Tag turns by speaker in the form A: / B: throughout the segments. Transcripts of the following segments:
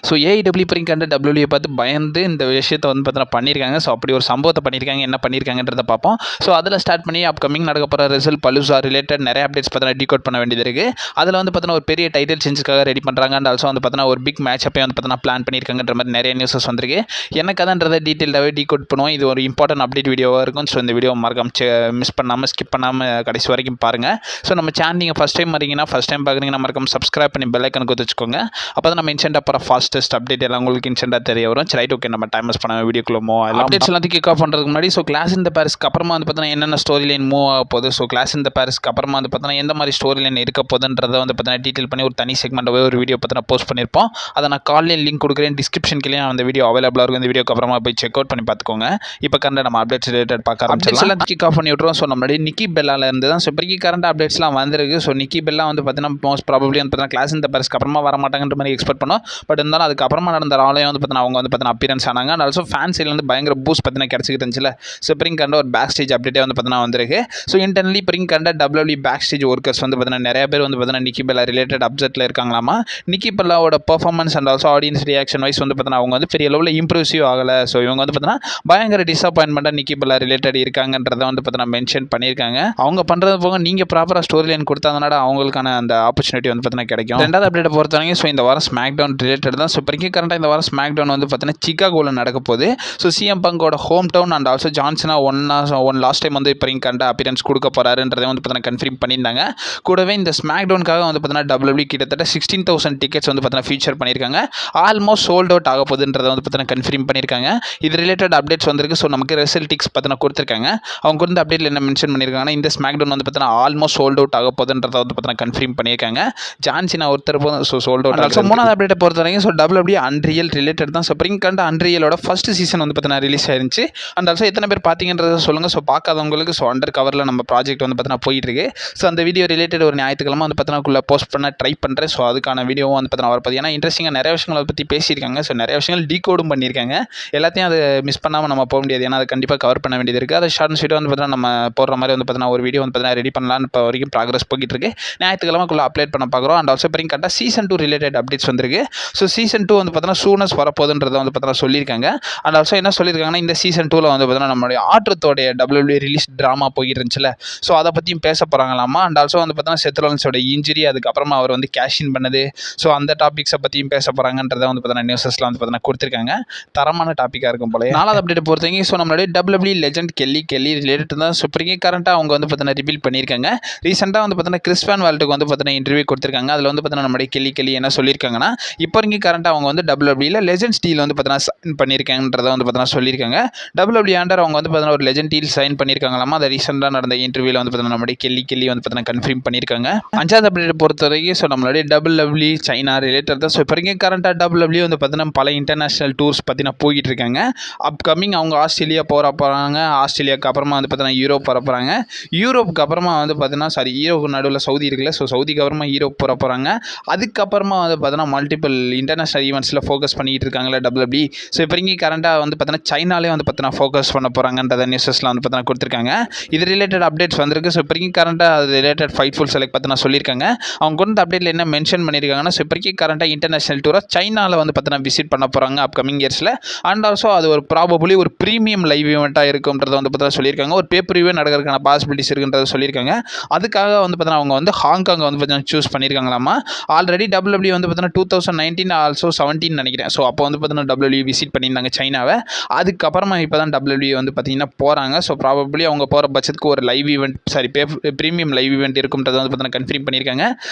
A: So AIW இப்போதைக்கு கண்ட WA பார்த்து பயந்து இந்த விஷயத்தை வந்து பார்த்தீங்கன்னா பண்ணியிருக்காங்க. ஸோ அப்படி ஒரு சம்பவத்தை பண்ணியிருக்காங்க. என்ன பண்ணியிருக்காங்கன்றத பார்ப்போம். ஸோ அதில் ஸ்டார்ட் பண்ணி அப்கமிங் நடக்க போகிற ரிசல்ட் பலுசா ரிலேட்டட் நிறைய அப்டேட்ஸ் பார்த்தீங்கன்னா டீகோட் பண்ண வேண்டியது இருக்குது. அதில் வந்து பார்த்தீங்கன்னா ஒரு பெரிய டைட்டில் சேஞ்சஸ்க்காக ரெடி பண்ணுறாங்க. அண்ட் ஆல்சோ வந்து பார்த்தீங்கன்னா ஒரு பிக் மேட்ச் அப்போ வந்து பார்த்தீங்கன்னா பிளான் பண்ணியிருக்காங்கன்ற மாதிரி நிறைய நியூஸஸ் வந்திருக்கு. எனக்கு அதான்றதை டீட்டெயிலாகவே டீகோட் பண்ணுவோம். இது ஒரு இம்பார்ட்டன்ட் அப்டேட் வீடியோவாக இருக்கும். ஸோ இந்த வீடியோ மறக்காம மிஸ் பண்ணாமல் ஸ்கிப் பண்ணாமல் கடைசி வரைக்கும் பாருங்கள். ஸோ நம்ம சேனல் நீங்கள் ஃபஸ்ட் டைம் வரீங்கன்னா ஃபஸ்ட் டைம் பார்க்குறீங்கன்னா மறக்காம சப்ஸ்கிரைப் பண்ணி பெல் ஐக்கன் கொடுத்து வச்சுக்கோங்க. அப்போ தான் நம்ம இன்ஸ்டன்ட்டாக போகிற ஃபாஸ்டஸ்ட் அப்டேட் எல்லாம் உங்களுக்கு இன்ஸ்டன்ட்டாக தெரிய வரும். சரி, ஓகே, நம்ம டைம் மிஸ் பண்ண வீடியோக்குள்ள மூவ் ஆகலாம். அப்டேட்ஸ் எல்லாத்தையும் கிக் ஆஃப் பண்ணுறதுக்கு முன்னாடி ஸோ கிளாஸ் இந்த பாரிஸ்க்கு அப்புறமா வந்து பார்த்தீங்கன்னா என்னென்ன ஸ்டோரி லைன் மூவ் ஆக போகுது, ஸோ கிளாஸ் இந்த பாரிஸ்க்கு அப்புறமா வந்து பார்த்தீங்கன்னா எந்த மாதிரி ஸ்டோரி லைன் இருக்க போகுதுன்றதை வந்து பார்த்தீங்கன்னா டீட்டெயில் பண்ணி ஒரு தனி செக்மெண்ட்டாகவே ஒரு வீடியோ பார்த்தீங்கன்னா போஸ்ட் பண்ணியிருப்போம். அதை நான் காலையில் லிங்க் கொடுக்குறேன், டிஸ்கிரிப்ஷன் கீழே அந்த வீடியோ அவைலபிளாக இருக்கும். இந்த வீடியோக்கு அப்புறமா போய் செக் அவுட் பண்ணி பார்த்துக்கோங்க. இப்போ கரண்ட் நம்ம அப்டேட்ஸ் ரிலேட்டட் பார்க்க ஆரம்பிச்சிடலாம். எல்லாம் கிக் ஆஃப் பண்ணி விட்டுருவோம். ஸோ நம்மளுடைய நிக்கி பெல்லால இருந்து தான் ஸோ இப்போதைக்கு கரண்ட் அப்டேட்ஸ்லாம் வந்திருக்கு. ஸோ நிக்கி பெல்லா வந்து பார்த்தீங்கன்னா மோஸ்ட் ப்ராபப்ளி வந்து பார்த்தீங்கன்னா கிளாஸ் இந்த பாரிஸ்க்கு அப்புறமா வர மாட்டாங்கன்ற மாதிரி எக்ஸ்பெக்ட் பண்ணோம். பட் இருந்தாலும் அதுக்கப்புறமா நடந்த ராலையும் வந்து பார்த்தீங்கன்னா அவங்க வந்து பார்த்தீங்கன்னா அப்பியரன்ஸ் ஆனாங்க. அண்ட் ஆல்சோ ஃபேன் சைடில் வந்து பயங்கர பூஸ்ட் பார்த்தீங்கன்னா கிடச்சிக்கிட்டு இருந்துச்சுல. ஸோ இப்போதைக்கு கண்ட ஒரு பேக் ஸ்டேஜ் அப்டேட்டே வந்து பார்த்தீங்கன்னா வந்திருக்கு. ஸோ இன்டர்னலி இப்போதைக்கு கண்ட டபிள்யூடபிள்யூ பேக் ஸ்டேஜ் ஒர்க்கர்ஸ் வந்து பார்த்தீங்கன்னா நிறைய பேர் வந்து பார்த்தீங்கன்னா நிக்கி பெல்லா ரிலேட்டட் அப்செட்டில் இருக்காங்களாமா. நிக்கி பெல்லாவோட performance and also audience reaction wise வந்து பார்த்தீங்கன்னா அவங்க வந்து பெரிய லெவலில் இம்ப்ரூசிவ் ஆகலை. ஸோ இவங்க வந்து பார்த்தீங்கன்னா பயங்கர டிசப்பாயின்மெண்ட்டாக நிக்கி பெல்லா ரிலேட்டட் இருக்காங்கன்றதை வந்து பார்த்தீங்கன்னா மென்ஷன் பண்ணியிருக்காங்க. அவங்க பண்ணுறது போக நீங்கள் ப்ராப்பராக ஸ்டோரி லைன் கொடுத்தாங்கனால அவங்களுக்கான அந்த ஆப்பர்ச்சுனிட்டி வந்து பார்த்தீங்கன்னா கிடைக்கும். ரெண்டாவது அப்டேட் பொறுத்தவரைக்கும் ஸோ இந்த வாரம் ஸ்மாக் டவுன் ரிலேட்டட் தான். ஸோ இப்போதைக்கு கரண்டாக இந்த வாரம் ஸ்மாக் டவுன் வந்து பார்த்தீங்கன்னா சிகாகோவில் நடக்க போகுது. ஸோ சிஎம் பங்கோட ஹோம் டவுன் அண்ட் ஆல்சோ ஜான்சனா ஒன் லாஸ்ட் டைம் வந்து இப்போதைக்கு கண்ட அப்பியரன்ஸ் கொடுக்க போகிறாருன்றதை வந்து பார்த்தீங்கன்னா கன்ஃபார்ம் பண்ணியிருந்தாங்க. கூடவே இந்த ஸ்மாக் டவுனுக்காக வந்து பார்த்தீங்கன்னா டபிள்யூடபிள்யூ கிட்டத்தட்ட 16,000 டிக்கெட்ஸ் வந்து பார்த்தீங்கன்னா ஃபீச்சர் பண்ணியிருக்காங்க. ஆல்மோஸ்ட் சோல்ட் அவுட் ஆக போகுதுன்றதை வந்து பார்த்தீங்கன்னா கன்ஃபார்ம் பண்ணியிருக்காங்க. இது ரிலேட்டட் அப்டேட்ஸ் வந்திருக்கு. ஸோ நமக்கு ரிசல்டிக்ஸ் பார்த்தீங்கன்னா கொடுத்துருக்காங்க. அவங்க வந்து அப்டேட்டில் என்ன மென்ஷன் பண்ணியிருக்காங்கன்னா இந்த ஸ்மாக் டவுன் வந்து பார்த்தீங்கன்னா ஆல்மோஸ்ட் சோல்ட் அவுட் ஆக போகுதுன்றதை வந்து பார்த்தீங்கன்னா கன்ஃபார்ம் பண்ணியிருக்காங்க. ஜான்சினா ஒருத்தர் ஸோ சோல்ட் அவுட் ஆகும். மூணாவது அப்டேட்டை பொறுத்த வரைக்கும் ஸோ டபிள்யூடபிள்யூ அன்ரியல் ரிலேட்டட் தான். ஸோ பிரிங்க் கண்ட அன்ரியலோட ஃபர்ஸ்ட் சீசன் வந்து பார்த்தீங்கன்னா ரிலீஸ் ஆயிருந்துச்சு. அண்ட் ஆல்சோ எத்தனை பேர் பார்த்தீங்கன்றதை சொல்லுங்கள். ஸோ பார்க்காதவங்களுக்கு ஸோ அண்டர் கவரில் நம்ம ப்ராஜெக்ட் வந்து பார்த்தீங்கன்னா போயிட்டு இருக்கு. ஸோ அந்த வீடியோ ரிலேட்டட் ஒரு ஞாயிற்றுக்கிழமை வந்து பார்த்தீங்கன்னா போஸ்ட் பண்ண ட்ரை பண்ணுறேன். ஸோ அதுக்கான வீடியோவும் வந்து பார்த்தீங்கன்னா வரப்போது. ஏன்னா இன்ட்ரெஸ்டிங்காக நிறைய விஷயங்களை பற்றி பேசியிருக்காங்க. ஸோ நிறைய விஷயங்கள் டீகோடும் பண்ணியிருக்காங்க. எல்லாத்தையும் அது மிஸ் பண்ணாமல் நம்ம போக முடியாது. ஏன்னா அதை கண்டிப்பாக கவர் பண்ண வேண்டியது இருக்குது. அதை ஷார்ட் அண்ட் ஸ்வீட்டாக வந்து பார்த்தீங்கன்னா நம்ம போடுற மாதிரி வந்து பார்த்தீங்கன்னா ஒரு வீடியோ வந்து பார்த்தீங்கன்னா ரெடி பண்ணலான்னு இப்போ வரைக்கும் ப்ராக்ரஸ் போயிட்டு இருக்கு. ஞாயிற்றுக்கிழமைக்குள்ளே அப்டேட் பண்ண பார்க்குறோம். அண்ட் ஆல்சோ பிரிங்க் கரெக்டாக சீசன் 2 ரிலேட்டட் அப்டேட்ஸ் வந்திருக்கு. ஸோ சீசன் 2 வந்து பார்த்தீங்கன்னா சூனஸ் வரப்போகுதுன்றதை வந்து பார்த்தீங்கன்னா சொல்லியிருக்காங்க. அண்ட் ஆல்சோ என்ன சொல்லியிருக்காங்கன்னா இந்த சீசன் 2ல் வந்து பார்த்தீங்கன்னா நம்மளுடைய ஆட்ரத்தோடைய டபிள்யூடபிள்யூ ரிலீஸ் ட்ராமா போயிட்டு இருந்துச்சுல. ஸோ அதை பற்றியும் பேச போகிறாங்களாமா. அண்ட் ஆல்சோ வந்து பார்த்தீங்கன்னா செத் ரோலின்ஸோட இன்ஜுரி, அதுக்கப்புறமா அவர் வந்து கேஷின் பண்ணது, ஸோ அந்த டாபிக்ஸை பற்றியும் பேச போகிறாங்கன்றதை வந்து பார்த்தீங்கன்னா நியூஸஸ்லாம் வந்து பார்த்தீங்கன்னா கொடுத்துருக்காங்க. தரமான டாப்பிக்காக இருக்கும் போல. நாலாவது அப்டேட் பொறுத்தவரைக்கும் ஸோ நம்மளுடைய டபிள்யூடபிள்யூ லெஜெண்ட் கெல்லி ரிலேட்டட் தான். ஸோ இப்போதைக்கு கரண்ட்டாக அவங்க வந்து பார்த்தீங்கன்னா ரிவீல் பண்ணியிருக்காங்க. ரீசெண்டாக வந்து பார்த்தீங்கன்னா கிறிஸ் வேன் வால்ட்டுக்கு வந்து பார்த்தீங்கன்னா இன்டர்வியூ கொடுத்துருக்காங்க. அதில் வந்து பார்த்தீங்கன்னா நம்மளுடைய கெல்லி என்ன சொல்லியிருக்காங்கன்னா இப்போ வரைக்கும் கரண்ட்டாக அவங்க வந்து டபிள்யூடபிள்யூல லெஜெண்ட் டீல் வந்து பார்த்தீங்கன்னா சைன் பண்ணியிருக்காங்கன்றதை வந்து பார்த்தீங்கன்னா சொல்லியிருக்காங்க. டபிள்யூடபிள்யூ ஆண்டர் அவங்க வந்து பார்த்தீங்கன்னா ஒரு லெஜெண்ட் டீல் சைன் பண்ணியிருக்காங்களாமா. அதை ரீசெண்டாக நடந்த இன்டர்வியூவில் வந்து பார்த்தீங்கன்னா நம்மளுடைய கெல்லி வந்து பார்த்தீங்கன்னா கன்ஃபார்ம் பண்ணியிருக்காங்க. அஞ்சாவது அப்டேட் பொறுத்த வரைக்கும் ஸோ நம்மளுடைய டபிள்யூடபிள்யூ சைனா ரிலேட்டட் தான். ஸோ இப்போ வரைக்கும் கரண்ட்டாக டபிள்யூடபிள்யூ வந்து பார்த்தீங்கன்னா பல இன்டர்நேஷனல் டூர்ஸ் பார்த்தீங்கன்னா போயிட்டு இருக்காங்க. அப்கமிங் அவங்க ஆஸ்திரேலியா போகிறாங்க. ஆஸ்திரேலியாவுக்கு அப்புறமா வந்து பார்த்தீங்கன்னா யூரோப் போகிறாங்க. யூரோப்புக்கு அப்புறமா வந்து பார்த்தீங்கன்னா யூரோப்புக்கு நடுவில் சவுதி இருக்குல்ல. ஸோ சவுதிக்கு அப்புறமா யூரோப் போகிறாங்க. அதுக்கப்புறமா வந்து பார்த்தீங்கன்னா மல்டிபிள் இன்டர்நேஷனல் ஈவெண்ட்ஸில் ஃபோக்கஸ் பண்ணிட்டு இருக்காங்களா டபிள்யூடபிள்யூ. ஸோ இப்போ வரைக்கும் கரண்ட்டாக வந்து பார்த்தீங்கன்னா சைனாலே வந்து பார்த்தீங்கன்னா ஃபோக்கஸ் பண்ண போகிறாங்கன்றத நியூஸஸ்லாம் வந்து பார்த்தீங்கன்னா கொடுத்துருக்காங்க. இது ரிலேட்டட் அப்டேட்ஸ் வந்திருக்கு. ஸோ இப்போ வரைக்கும் கரண்ட்டாக அது ரிலேட்டட் ஃபைட்ஃபுல் செலக்ட் பார்த்தீங்கன்னா சொல்லியிருக்காங்க. அவங்க கொண்டு அப்டேட்டில் என்ன மென்ஷன் பண்ணியிருக்காங்கன்னா ஸோ இப்போ வரைக்கும் கரண்ட்டாக இன்டர்நேஷனல் டூராக சைனாவில் வந்து பார்த்தீங்கன்னா விசிட் பண்ண போகிறாங்க அப்கமிங் இயர்ஸில். அண்ட் ஆல்சோ அது ஒரு ப்ராபபிளி ஒரு ப்ரீமியம் லைவ் ஈவெண்ட்டாக இருக்கும்ன்றத வந்து பார்த்தீங்கன்னா சொல்லியிருக்காங்க. ஒரு பேப்பர் ஈவெண்ட் நடக்கிறதுக்கான பாசிபிலிட்டிஸ் இருக்குன்றத சொல்லியிருக்காங்க. அதுக்காக வந்து பார்த்தீங்கன்னா அவங்க வந்து ஹாங்காங் வந்து பார்த்தீங்கன்னா சூஸ் பண்ணியிருக்காங்களாமா. ஆல்ரெடி டபிள்யூடபிள்யூ வந்து பார்த்தீங்கன்னா 2019 ஆல்சோ 17 நினைக்கிறேன். ஸோ அப்போ வந்து பார்த்தீங்கன்னா டபிள்யூடபிள்யூ விசிட் பண்ணியிருந்தாங்க சைனாவை. அதுக்கப்புறமா இப்போ தான் டபிள்யூடபிள்யூ வந்து பார்த்தீங்கன்னா போகிறாங்க. ஸோ ப்ராபபிளி அவங்க போகிற பட்சத்துக்கு ஒரு live event premium live event இருக்கும்ன்றத வந்து பார்த்தீங்கன்னா கன்ஃபார்ம் பண்ணியிருக்காங்க.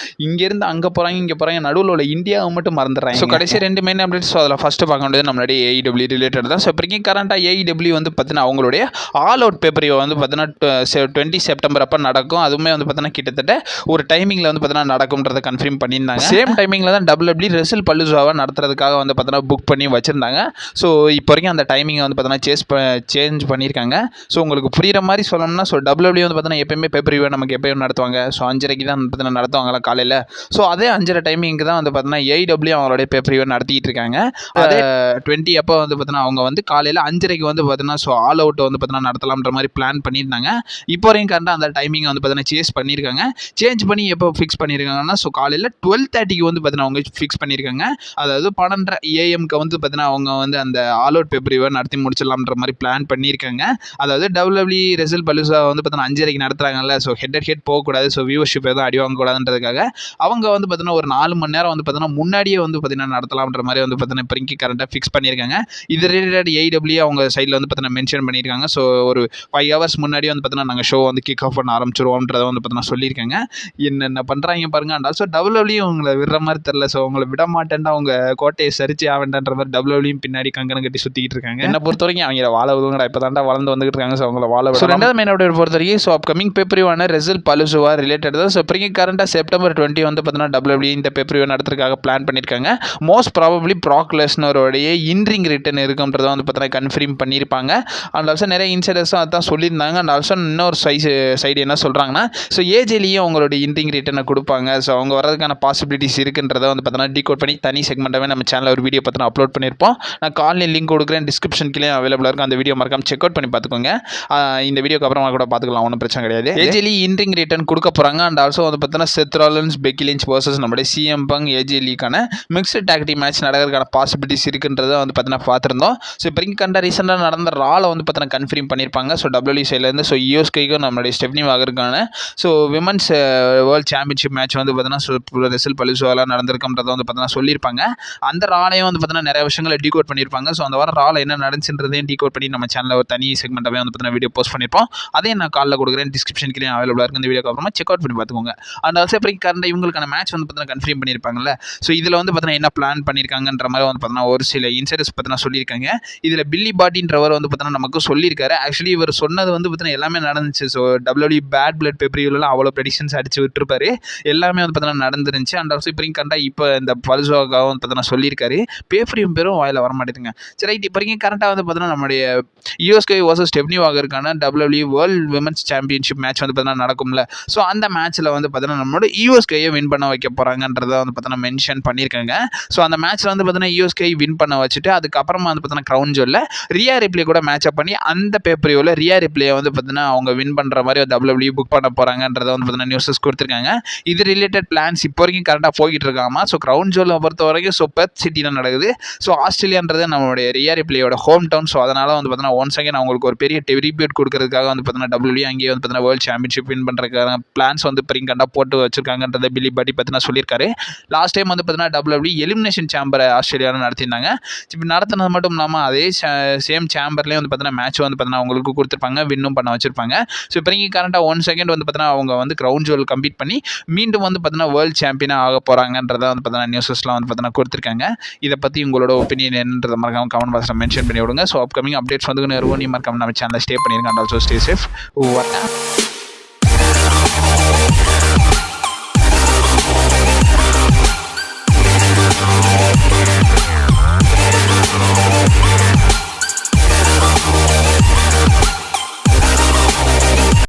A: இங்கேருந்து அங்கே போகிறாங்க, இங்கே போகிறாங்க, நடுவில் உள்ள இந்தியாவை மட்டும் மறந்துடுறாங்க. ஸோ கடைசி ரெண்டு மெயின் அப்டேட்ஸ். ஸோ அதில் ஃபஸ்ட்டு பார்க்க வேண்டியது நம்மளுடைய ஏஇடபிள்யூ ரிலேட்டட் தான். ஸோ இப்போதைக்கு கரண்ட்டாக ஏஇடபிள்யூ வந்து பார்த்தீங்கன்னா அவங்களுடைய ஆல் அவுட் பேப்பர் வந்து பார்த்தீங்கன்னா 20 செப்டம்பர் அப்போ நடக்கும். அதுவுமே வந்து பார்த்தீங்கன்னா கிட்டத்தட்ட ஒரு டைமிங்கில் வந்து பார்த்தீங்கன்னா நடக்கும்ன்றதை கன்ஃபார்ம் பண்ணியிருந்தாங்க. சேம் டைமிங்கில் தான் டபிள்யூடபிள்யூ ரெசல் பல்லுசாவை நடத்துறதுக்காக வந்து பார்த்தீங்கன்னா புக் பண்ணி வச்சுருந்தாங்க. ஸோ இப்போ வரைக்கும் அந்த டைமிங்கை வந்து பார்த்தீங்கன்னா சேஞ்ச் பண்ணியிருக்காங்க. ஸோ உங்களுக்கு புரிகிற மாதிரி சொல்லணும்னா ஸோ டபிள்யூடபிள்யூ வந்து பார்த்தீங்கன்னா எப்பயுமே பேப்பர் ரிவ்யூ நமக்கு எப்பயும் நடத்துவாங்க. ஸோ 5:30 தான் பார்த்தீங்கன்னா நடத்துவாங்களா காலையில். ஸோ அதே 5:30 டைமிங்க்கு தான் வந்து பார்த்தீங்கன்னா ஏஇடபிள்யூ அவங்களுடைய பேப்பர் ரிவ்யூ நடத்திட்டு இருக்காங்க. அதே 20 அப்போ வந்து பார்த்தீங்கன்னா அவங்க வந்து காலையில் 5:30 வந்து பார்த்தீங்கன்னா ஸோ ஆல் அவுட் வந்து பார்த்தீங்கன்னா நடத்தலாம்ன்ற மாதிரி பிளான் பண்ணியிருந்தாங்க. இப்போ வரைக்கும் கரெக்டாக அந்த டைமிங்கை வந்து பார்த்தீங்கன்னா சேஞ்ச் பண்ணி எப்போ ஃபிக்ஸ் பண்ணியிருக்காங்கன்னா ஸோ காலையில் 12:30 வந்து பார்த்தீங்கன்னா அவங்க ஃபிக்ஸ் பண்ணியிருக்காங்க. அதாவது 12:30 ஏஎம்க்கு வந்து பார்த்தீங்கன்னா அவங்க வந்து அந்த ஆல் அவுட் பேப்பர் நடத்தி முடிச்சிடலாம்ன்ற மாதிரி பிளான் பண்ணியிருக்காங்க. அதாவது WWE ரெசல் பலூசா வந்து பார்த்தீங்கன்னா 5:30க்கு நடத்துறாங்கல்ல. ஸோ ஹெட் போகக்கூடாது. ஸோ வியூவர்ஷிப் எதுவும் அடி வாங்கக்கூடாதுன்றதுக்காக அவங்க வந்து பார்த்தீங்கன்னா ஒரு 4 மணி நேரம் வந்து பார்த்தீங்கன்னா முன்னாடியே வந்து பார்த்தீங்கன்னா நடத்தலாம்ன்ற மாதிரி வந்து பார்த்தீங்கன்னா இப்போதைக்கு கரண்டாக ஃபிக்ஸ் பண்ணியிருக்காங்க. இது ரிலேட்டட் AEW அவங்க சைடில் வந்து பார்த்தீங்கன்னா மென்ஷன் பண்ணியிருக்காங்க. ஸோ ஒரு 5 ஹவர்ஸ் முன்னாடியே வந்து பார்த்தீங்கன்னா நாங்கள் ஷோ வந்து கிக் ஆஃப் பண்ண ஆரம்பிச்சிருவோம்ன்றத வந்து பார்த்தீங்கன்னா சொல்லியிருக்காங்க. என்னென்ன பண்ணுறாங்க பாருங்க. அண்ட் ஆல்சோ WWE உங்களை விடுற மாதிரி தெரில. ஸோ உங்களை விட மாட்டேன்டா அவங்க கோட்டையை சரிச்சு ஆவேண்டான்ற மாதிரி WWE பின்னாடி கங்கணம் கட்டி சுற்றிக்கிட்டு இருக்காங்க. என்னை பொறுத்த வரைக்கும் அவங்க வாழ உதவுங்கடா இப்போ தாண்டா வளர்ந்து வந்துட்டு இருக்காங்க. ஸோ அவங்கள வாழ. ஸோ ரெண்டாவது மெயின் அப்டேட் பொறுத்த வரைக்கும் ஸோ அப்கமிங் பேப்பரிவான ரெசல் பலுசுவா ரிலேட்டட் தான். ஸோ இப்போதைக்கு கரண்டாக செப்டம்பர் 20 வந்து பார்த்தீங்கன்னா WWE இந்த பேப்பரிவா நடத்துறதுக்காக பிளான் பண்ணியிருக்காங்க. மோஸ்ட் ப்ராபப்ளி ப்ராக் லெஸ்னரோடைய இன்ரிங் ரிட்டன் இருக்குன்றதை வந்து பார்த்தீங்கன்னா கன்ஃபார்ம் பண்ணியிருப்பாங்க. அண்ட் ஆல்சோ நிறைய இன்சைடர்ஸும் அதான் சொல்லியிருந்தாங்க. அண்ட் ஆல்சோ இன்னொரு சைடு என்ன சொல்கிறாங்கன்னா ஸோ ஏஜேலியும் அவங்களோட இன்ரிங் ரிட்டனை கொடுப்பாங்க. ஸோ அவங்க வரதுக்கான பாசிபிலிட்டிஸ் இருக்குன்றதை வந்து பார்த்தீங்கன்னா டீகோட் பண்ணி தனி செக்மெண்ட்டாகவே நம்ம சேனலில் ஒரு வீடியோ பார்த்தீங்கன்னா அப்லோட் பண்ணியிருப்போம். நான் காலையில் லிங்க் கொடுக்குறேன், டிஸ்கிரிப்ஷன் கீழே அவைலபிளாக இருக்கும். அந்த வீடியோ மறக்காம செக் அவுட் பண்ணி பார்த்துக்கோங்க. இந்த வீடியோக்கு அப்புறமா கூட பார்த்துக்கலாம், ஒன்றும் பிரச்சனை கிடையாது. ஏஜேலி இன்ரிங் ரிட்டன் கொடுக்க போகிறாங்க. அண்ட் ஆல்சோ வந்து பார்த்தீங்கன்னா Seth Rollins, Becky Lynch versus நம்மளுடைய CM Punk ஏஜேலிக்கான மிக்ஸ்டு டாக் டீம் மேட்ச் நடக்கிறதுக்கான பாசிபிலிட்டிஸ் இருக்குன்றதை வந்து பார்த்தீங்கன்னா பார்த்துருந்தோம். ஸோ இப்போ கண்ட ரீசெண்டாக நடந்த ராலை வந்து பார்த்தீங்கன்னா கன்ஃபார்ம் பண்ணியிருப்பாங்க. ஸோ WWE சைட்லேருந்து ஸோ யோஸ்கைக்கும் நம்மளுடைய ஸ்டெஃப்னி வாகருக்கான so women's world championship match வந்து பார்த்தீங்கன்னா ரெசல் பலுசுவாலாம் நடந்திருக்குன்றதை வந்து பார்த்தீங்கன்னா சொல்லியிருப்பாங்க. அந்த ராலையும் வந்து பார்த்தீங்கன்னா நிறைய விஷயங்களை டீகோட் பண்ணியிருப்பாங்க. ஸோ அந்த வாரம் ராலை என்ன நடந்துச்சுன்றதையும் டீகோட் பண்ணி நம்ம சேனலில் ஒரு தனி செக்மெண்ட்டாகவே வந்து பார்த்தீங்கன்னா வீடியோ போஸ்ட் பண்ணியிருப்போம். அதையும் நான் காலில் கொடுக்குறேன், டிஸ்கிரிப்ஷன் கீழே அவைலபிளாக இருக்குது. இந்த வீடியோக்கு அப்புறமா செக் அவுட் பண்ணி பார்த்துக்கோங்க. அண்ட் ஆல்சோ இப்போ கரண்ட் இவங்களுக்கான மேட்ச் வந்து பார்த்தீங்கன்னா கன்ஃபார்ம் பண்ணியிருப்பாங்கல்ல. ஸோ இதில் வந்து பார்த்தீங்கன்னா என்ன பிளான் பண்ணியிருக்காங்கன்ற மாதிரி வந்து பார்த்தீங்கன்னா ஒரு சில இன்சைடர்ஸ் பார்த்தீங்கன்னா சொல்லியிருக்காங்க. இதில் பில்லி பாட்டின்றவர் வந்து பார்த்தீங்கன்னா நமக்கு சொல்லியிருக்காரு. ஆக்சுவலி இவர் சொன்னது வந்து பார்த்தீங்கன்னா எல்லாமே நடந்துச்சு. ஸோ WWE பேட் பிளட் பேப்பரியூலாம் அவ்வளோ ப்ரெடிக்ஷன்ஸ் அடிச்சு விட்டுருப்பாரு. எல்லாமே வந்து பார்த்தீங்கன்னா நடந்துருந்துச்சு. அண்ட் ஆல்சோ இப்போ இந்த பல்சோகாக வந்து பார்த்தீங்கன்னா சொல்லியிருக்காரு. பேப்பரியும் பேரும் வாயில் வரமாட்டேதுங்க. சரி ரைட். இப்போ கரண்ட்டாக வந்து பார்த்தீங்கன்னா நம்மளுடைய யோஸ்கை வர்சஸ் ஸ்டெஃப்னி வாகருக்கான WWE world women's championship match வந்து பார்த்தீங்கன்னா நடக்கும்ல. ஸோ அந்த மேட்ச்சில் வந்து பார்த்தீங்கன்னா நம்மளோட யோஸ்கையை வின் பண்ண வைக்க போகிறாங்கன்றதை வந்து பார்த்தீங்கன்னா மென்ஷன் பண்ணியிருக்காங்க. ஸோ அந்த மேட்ச்சில் வந்து பார்த்தீங்கன்னா யோஸ்கை வின் பண்ண வச்சுட்டு அதுக்கப்புறமா வந்து பார்த்தீங்கன்னா க்ரௌன் ஜுவலில் ரியா ரிப்ளே கூட மேட்ச் அப் பண்ணி அந்த பேப்பரியோவில் ரியா ரிப்ளே வந்து பார்த்தீங்கன்னா அவங்க வின் பண்ணுற மாதிரி WWE புக் பண்ண போகிறாங்கன்றதை வந்து பார்த்தீங்கன்னா நியூஸஸ் கொடுத்துருக்காங்க. இது ரிலேட்டட் பிளான்ஸ் இப்போ வரைக்கும் கரெக்டாக போய்கிட்டு இருக்காமா. ஸோ க்ரௌன் ஜுவலை பொறுத்த வரைக்கும் ஸோ பெர்த் சிட்டியில் நடக்குது. ஸோ ஆஸ்திரேலியான்றது நம்மளுடைய ரியா ரிப்ளேயோட ஹோம் டவுன். ஸோ அதனால் வந்து பார்த்தீங்கன்னா ஒன்ஸ் அகேன் அவங்களுக்கு ஒரு பெரிய ட்ரிபியூட் கொடுக்கறதுக்காக வந்து பார்த்தீங்கன்னா WWE அங்கேயே வந்து பார்த்தீங்கன்னா வேர்ல்டு சாம்பியன்ஷிப் வின் பண்ணுறதுக்கான பிளான்ஸ் வந்து கரெக்டாக போட்டு வச்சிருக்காங்கன்றதை பில்லி பாட்டி பார்த்தீங்கன்னா சொல்லியிருக்காரு. லாஸ்ட் டைம் வந்து பார்த்தீங்கன்னா WWE எலிமினேஷன் சாம்பரை ஆஸ்திரேலியாவில் நடத்தியிருந்தாங்க. இப்போ நடத்தினது மட்டும் இல்லாமல் அதே சேம் சாம்பர்லேயே வந்து பார்த்தீங்கன்னா மேட்ச் வந்து பார்த்தீங்கன்னா அவங்களுக்கு கொடுத்துருப்பாங்க, வின்னும் பண்ண வச்சிருப்பாங்க. ஸோ இப்போ கரண்ட்டாக 1 செகண்ட் வந்து பார்த்தீங்கன்னா அவங்க வந்து க்ரௌன் ஜுவல் கம்ப்ளீட் பண்ணி மீண்டும் வந்து பார்த்தீங்கன்னா வேர்ல்டு சாம்பியனாக ஆக போகிறாங்கன்றதை வந்து பார்த்தீங்கன்னா நியூஸஸ்லாம் வந்து பார்த்தீங்கன்னா கொடுத்துருக்காங்க. இதை பற்றி உங்களோட ஒப்பீனியன் என்னன்றதை மறக்காம கமெண்ட் பாக்ஸில் மென்ஷன் பண்ணி விடுங்க. ஸோ அப்கமிங் அப்டேட்ஸ் வந்து நீ மறக்காம நம்ம சேனலில் ஸ்டே பண்ணியிருக்கேன். And also stay safe.